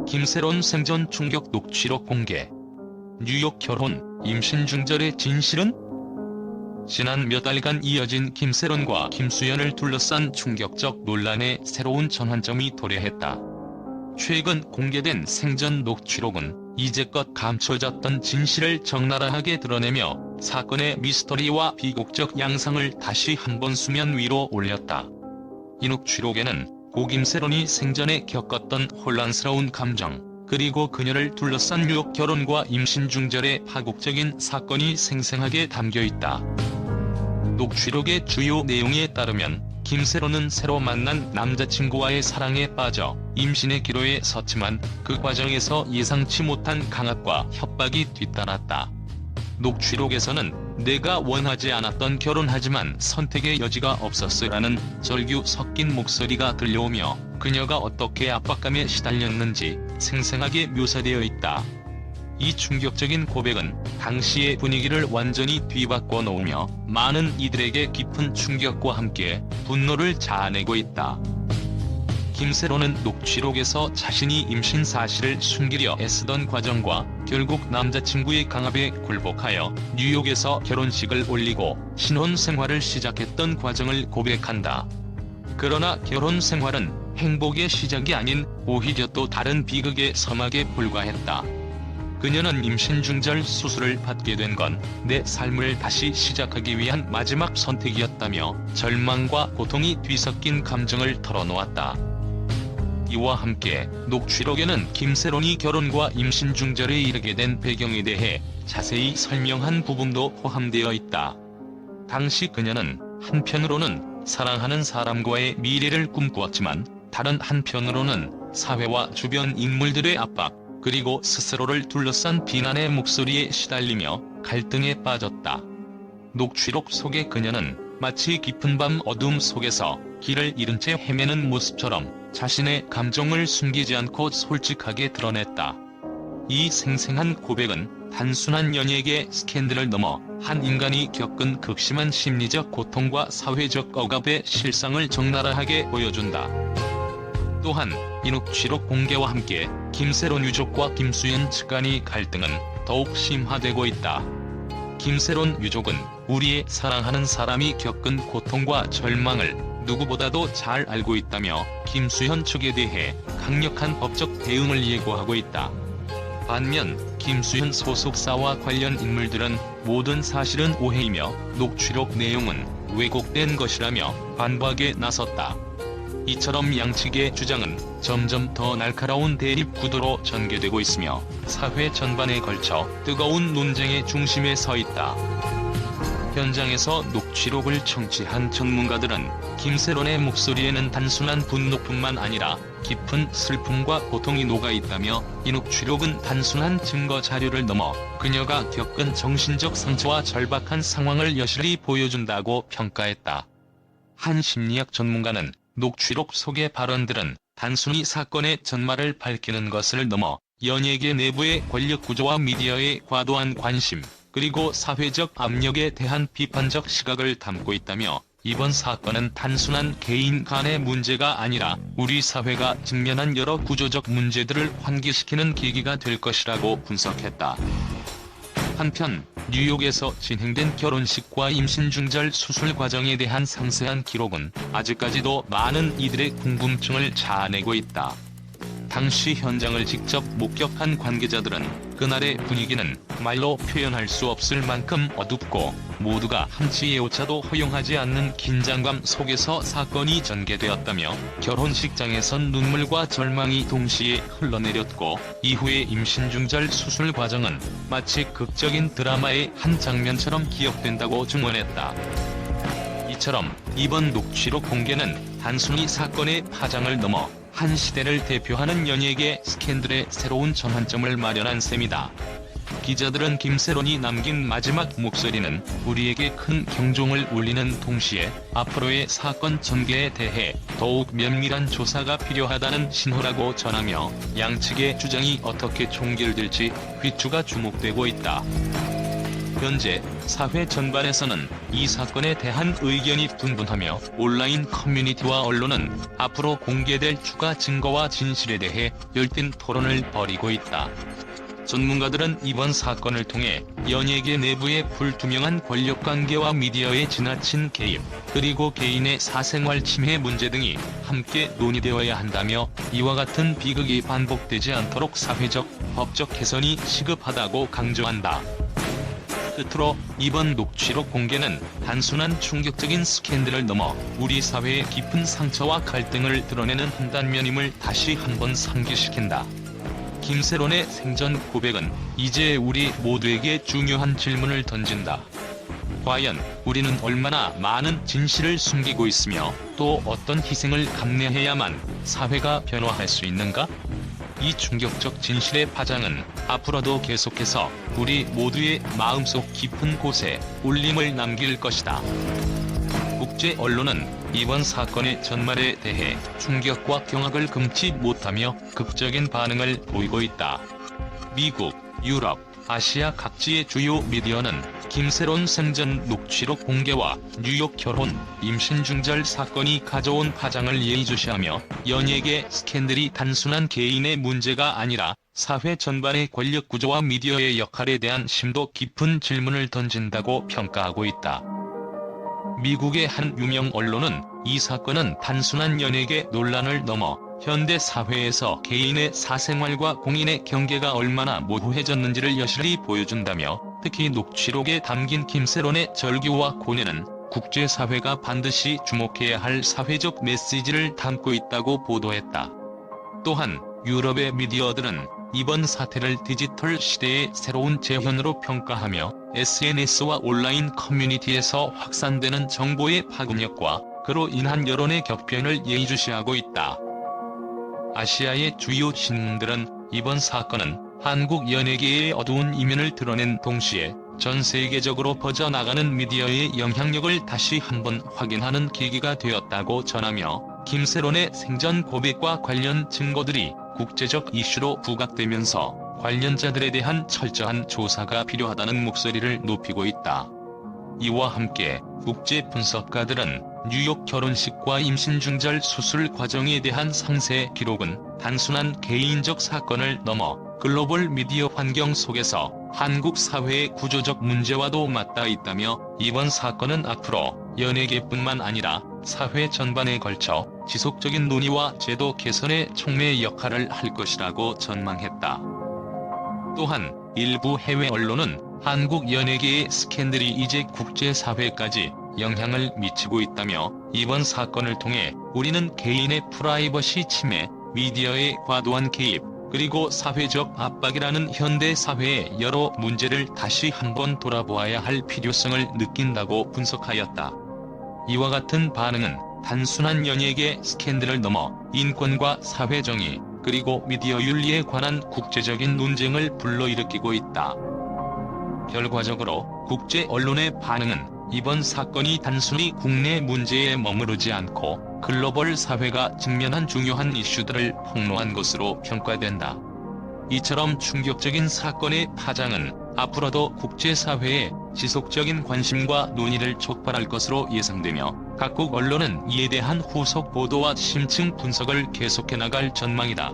김새론 생전 충격 녹취록 공개. 뉴욕 결혼, 임신 중절의 진실은? 지난 몇 달간 이어진 김새론과 김수현을 둘러싼 충격적 논란에 새로운 전환점이 도래했다. 최근 공개된 생전 녹취록은 이제껏 감춰졌던 진실을 적나라하게 드러내며 사건의 미스터리와 비극적 양상을 다시 한번 수면 위로 올렸다. 이 녹취록에는 고 김새론이 생전에 겪었던 혼란스러운 감정, 그리고 그녀를 둘러싼 뉴욕 결혼과 임신 중절의 파국적인 사건이 생생하게 담겨있다. 녹취록의 주요 내용에 따르면 김새론은 새로 만난 남자친구와의 사랑에 빠져 임신의 기로에 섰지만 그 과정에서 예상치 못한 강압과 협박이 뒤따랐다. 녹취록에서는 내가 원하지 않았던 결혼하지만 선택의 여지가 없었으라는 절규 섞인 목소리가 들려오며 그녀가 어떻게 압박감에 시달렸는지 생생하게 묘사되어 있다. 이 충격적인 고백은 당시의 분위기를 완전히 뒤바꿔 놓으며 많은 이들에게 깊은 충격과 함께 분노를 자아내고 있다. 김새론은 녹취록에서 자신이 임신 사실을 숨기려 애쓰던 과정과 결국 남자친구의 강압에 굴복하여 뉴욕에서 결혼식을 올리고 신혼 생활을 시작했던 과정을 고백한다. 그러나 결혼 생활은 행복의 시작이 아닌 오히려 또 다른 비극의 서막에 불과했다. 그녀는 임신 중절 수술을 받게 된 건 내 삶을 다시 시작하기 위한 마지막 선택이었다며 절망과 고통이 뒤섞인 감정을 털어놓았다. 이와 함께 녹취록에는 김새론이 결혼과 임신 중절에 이르게 된 배경에 대해 자세히 설명한 부분도 포함되어 있다. 당시 그녀는 한편으로는 사랑하는 사람과의 미래를 꿈꾸었지만 다른 한편으로는 사회와 주변 인물들의 압박, 그리고 스스로를 둘러싼 비난의 목소리에 시달리며 갈등에 빠졌다. 녹취록 속의 그녀는 마치 깊은 밤 어둠 속에서 길을 잃은 채 헤매는 모습처럼 자신의 감정을 숨기지 않고 솔직하게 드러냈다. 이 생생한 고백은 단순한 연예계 스캔들을 넘어 한 인간이 겪은 극심한 심리적 고통과 사회적 억압의 실상을 적나라하게 보여준다. 또한 이 녹취록 공개와 함께 김새론 유족과 김수현 측 간의 갈등은 더욱 심화되고 있다. 김새론 유족은 우리의 사랑하는 사람이 겪은 고통과 절망을 누구보다도 잘 알고 있다며 김수현 측에 대해 강력한 법적 대응을 예고하고 있다. 반면 김수현 소속사와 관련 인물들은 모든 사실은 오해이며 녹취록 내용은 왜곡된 것이라며 반박에 나섰다. 이처럼 양측의 주장은 점점 더 날카로운 대립 구도로 전개되고 있으며 사회 전반에 걸쳐 뜨거운 논쟁의 중심에 서 있다. 현장에서 녹취록을 청취한 전문가들은 김새론의 목소리에는 단순한 분노뿐만 아니라 깊은 슬픔과 고통이 녹아있다며 이 녹취록은 단순한 증거 자료를 넘어 그녀가 겪은 정신적 상처와 절박한 상황을 여실히 보여준다고 평가했다. 한 심리학 전문가는 녹취록 속의 발언들은 단순히 사건의 전말을 밝히는 것을 넘어 연예계 내부의 권력 구조와 미디어의 과도한 관심, 그리고 사회적 압력에 대한 비판적 시각을 담고 있다며 이번 사건은 단순한 개인 간의 문제가 아니라 우리 사회가 직면한 여러 구조적 문제들을 환기시키는 계기가 될 것이라고 분석했다. 한편 뉴욕에서 진행된 결혼식과 임신 중절 수술 과정에 대한 상세한 기록은 아직까지도 많은 이들의 궁금증을 자아내고 있다. 당시 현장을 직접 목격한 관계자들은 그날의 분위기는 말로 표현할 수 없을 만큼 어둡고 모두가 한치의 오차도 허용하지 않는 긴장감 속에서 사건이 전개되었다며 결혼식장에선 눈물과 절망이 동시에 흘러내렸고 이후의 임신 중절 수술 과정은 마치 극적인 드라마의 한 장면처럼 기억된다고 증언했다. 이처럼 이번 녹취록 공개는 단순히 사건의 파장을 넘어 한 시대를 대표하는 연예계 스캔들의 새로운 전환점을 마련한 셈이다. 기자들은 김새론이 남긴 마지막 목소리는 우리에게 큰 경종을 울리는 동시에 앞으로의 사건 전개에 대해 더욱 면밀한 조사가 필요하다는 신호라고 전하며 양측의 주장이 어떻게 종결될지 귀추가 주목되고 있다. 현재 사회 전반에서는 이 사건에 대한 의견이 분분하며 온라인 커뮤니티와 언론은 앞으로 공개될 추가 증거와 진실에 대해 열띤 토론을 벌이고 있다. 전문가들은 이번 사건을 통해 연예계 내부의 불투명한 권력관계와 미디어의 지나친 개입, 그리고 개인의 사생활 침해 문제 등이 함께 논의되어야 한다며 이와 같은 비극이 반복되지 않도록 사회적, 법적 개선이 시급하다고 강조한다. 끝으로 이번 녹취록 공개는 단순한 충격적인 스캔들을 넘어 우리 사회의 깊은 상처와 갈등을 드러내는 한 단면임을 다시 한번 상기시킨다. 김새론의 생전 고백은 이제 우리 모두에게 중요한 질문을 던진다. 과연 우리는 얼마나 많은 진실을 숨기고 있으며 또 어떤 희생을 감내해야만 사회가 변화할 수 있는가? 이 충격적 진실의 파장은 앞으로도 계속해서 우리 모두의 마음속 깊은 곳에 울림을 남길 것이다. 국제 언론은 이번 사건의 전말에 대해 충격과 경악을 금치 못하며 극적인 반응을 보이고 있다. 미국, 유럽, 아시아 각지의 주요 미디어는 김새론 생전 녹취록 공개와 뉴욕 결혼, 임신 중절 사건이 가져온 파장을 예의주시하며 연예계 스캔들이 단순한 개인의 문제가 아니라 사회 전반의 권력 구조와 미디어의 역할에 대한 심도 깊은 질문을 던진다고 평가하고 있다. 미국의 한 유명 언론은 이 사건은 단순한 연예계 논란을 넘어 현대 사회에서 개인의 사생활과 공인의 경계가 얼마나 모호해졌는지를 여실히 보여준다며 특히 녹취록에 담긴 김새론의 절규와 고뇌는 국제사회가 반드시 주목해야 할 사회적 메시지를 담고 있다고 보도했다. 또한 유럽의 미디어들은 이번 사태를 디지털 시대의 새로운 재현으로 평가하며 SNS와 온라인 커뮤니티에서 확산되는 정보의 파급력과 그로 인한 여론의 격변을 예의주시하고 있다. 아시아의 주요 신문들은 이번 사건은 한국 연예계의 어두운 이면을 드러낸 동시에 전 세계적으로 퍼져나가는 미디어의 영향력을 다시 한번 확인하는 계기가 되었다고 전하며 김새론의 생전 고백과 관련 증거들이 국제적 이슈로 부각되면서 관련자들에 대한 철저한 조사가 필요하다는 목소리를 높이고 있다. 이와 함께 국제 분석가들은 뉴욕 결혼식과 임신 중절 수술 과정에 대한 상세 기록은 단순한 개인적 사건을 넘어 글로벌 미디어 환경 속에서 한국 사회의 구조적 문제와도 맞닿아 있다며 이번 사건은 앞으로 연예계뿐만 아니라 사회 전반에 걸쳐 지속적인 논의와 제도 개선의 촉매 역할을 할 것이라고 전망했다. 또한 일부 해외 언론은 한국 연예계의 스캔들이 이제 국제사회까지 영향을 미치고 있다며 이번 사건을 통해 우리는 개인의 프라이버시 침해, 미디어의 과도한 개입, 그리고 사회적 압박이라는 현대 사회의 여러 문제를 다시 한번 돌아보아야 할 필요성을 느낀다고 분석하였다. 이와 같은 반응은 단순한 연예계 스캔들을 넘어 인권과 사회정의, 그리고 미디어 윤리에 관한 국제적인 논쟁을 불러일으키고 있다. 결과적으로 국제 언론의 반응은 이번 사건이 단순히 국내 문제에 머무르지 않고 글로벌 사회가 직면한 중요한 이슈들을 폭로한 것으로 평가된다. 이처럼 충격적인 사건의 파장은 앞으로도 국제사회에 지속적인 관심과 논의를 촉발할 것으로 예상되며 각국 언론은 이에 대한 후속 보도와 심층 분석을 계속해 나갈 전망이다.